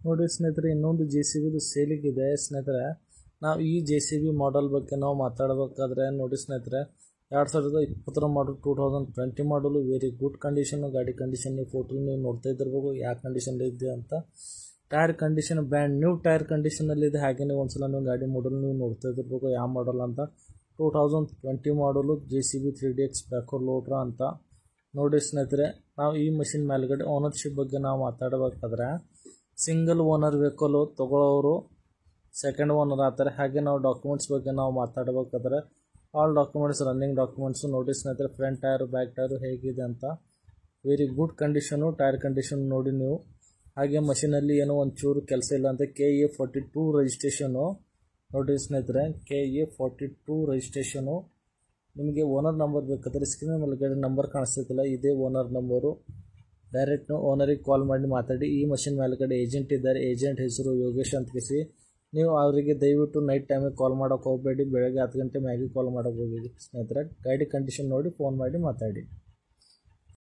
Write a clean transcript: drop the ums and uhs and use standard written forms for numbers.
ನೋಡಿ ಸ್ನೇಹಿತರೆ, ಇನ್ನೊಂದು JCB ಸೇಲಿಗಿದೆ ಸ್ನೇಹಿತರೆ. ನಾವು ಈ JCB ಮಾಡೆಲ್ ಬಗ್ಗೆ ನಾವು ಮಾತಾಡಬೇಕಾದ್ರೆ ನೋಡಿ ಸ್ನೇಹಿತರೆ, 2020 model 2020 model very good condition. ಗಾಡಿ ಕಂಡೀಷನ್ ಫೋಟೋ ನೀವು ನೋಡ್ತಾ ಇದ್ದಿರ್ಬೇಕು ಯಾವ ಕಂಡೀಷನ್ ಇದೆ ಅಂತ. Tyre condition brand new tyre ಕಂಡೀಷನಲ್ಲಿದೆ. ಹಾಗೆ ನೀವು ಒಂದ್ಸಲ ನೀವು ಗಾಡಿ ಮಾಡಲ್ ನೀವು ನೋಡ್ತಾ ಇದ್ದಿರ್ಬೇಕು ಯಾವ ಮಾಡಲ್ ಅಂತ. 2020 ಮಾಡಲು JCB 3DX ಬ್ಯಾಕ್ಹೋ ಲೋಡ್ರ ಅಂತ. ನೋಡಿ ಸ್ನೇಹಿತರೆ, ನಾವು ಈ ಮಷಿನ್ ಮೇಲ್ಗಡೆ ಓನರ್ಶಿಪ್ ಬಗ್ಗೆ ನಾವು ಮಾತಾಡಬೇಕಾದ್ರೆ ಸಿಂಗಲ್ ಓನರ್ ವೆಹಿಕಲ್ ತೊಗೊಳ್ಳೋರು ಸೆಕೆಂಡ್ ಓನರ್ ಆಗ್ತಾರೆ. ಹಾಗೆ ನಾವು ಡಾಕ್ಯುಮೆಂಟ್ಸ್ ಬಗ್ಗೆ ನಾವು ಮಾತಾಡಬೇಕಾದ್ರೆ ಆಲ್ ಡಾಕ್ಯುಮೆಂಟ್ಸ್ ರನ್ನಿಂಗ್ ಡಾಕ್ಯುಮೆಂಟ್ಸು. ನೋಡಿ ಸ್ನೇಹಿತರೆ, ಫ್ರಂಟ್ ಟೈರು ಬ್ಯಾಕ್ ಟೈರು ಹೇಗಿದೆ ಅಂತ. Very good condition. Tyre condition ನೋಡಿ ನೀವು. ಹಾಗೆ ಮಷೀನಲ್ಲಿ ಏನೋ ಒಂಚೂರು ಕೆಲಸ ಇಲ್ಲ ಅಂತ. KA 42 registration. ನೋಡಿ ಸ್ನೇಹಿತರೆ, KA 42 ರಿಜಿಸ್ಟ್ರೇಷನು. ನಿಮಗೆ ಓನರ್ ನಂಬರ್ ಬೇಕಾದರೆ ಸ್ಕ್ರೀನ್ ಮೇಲ್ಗಡೆ ನಂಬರ್ ಕಾಣಿಸ್ತೈತಿಲ್ಲ, ಇದೇ ಓನರ್ ನಂಬರು. ಡೈರೆಕ್ಟ್ ಓನರಿಗೆ ಕಾಲ್ ಮಾಡಿ ಮಾತಾಡಿ. ಈ ಮಷಿನ್ ಮೇಲ್ಗಡೆ ಏಜೆಂಟ್ ಇದ್ದಾರೆ, ಏಜೆಂಟ್ ಹೆಸರು ಯೋಗೇಶ್ ಅಂತ ಕೇಸಿ. ನೀವು ಅವರಿಗೆ ದಯವಿಟ್ಟು ನೈಟ್ ಟೈಮಿಗೆ ಕಾಲ್ ಮಾಡೋಕೆ ಹೋಗಬೇಡಿ, ಬೆಳಗ್ಗೆ 10 ಗಂಟೆ ಮ್ಯಾಗೆ ಕಾಲ್ ಮಾಡೋಕೆ ಹೋಗಿ ಸ್ನೇಹಿತರೆ. ಗಾಡಿ ಕಂಡೀಷನ್ ನೋಡಿ ಫೋನ್ ಮಾಡಿ ಮಾತಾಡಿ.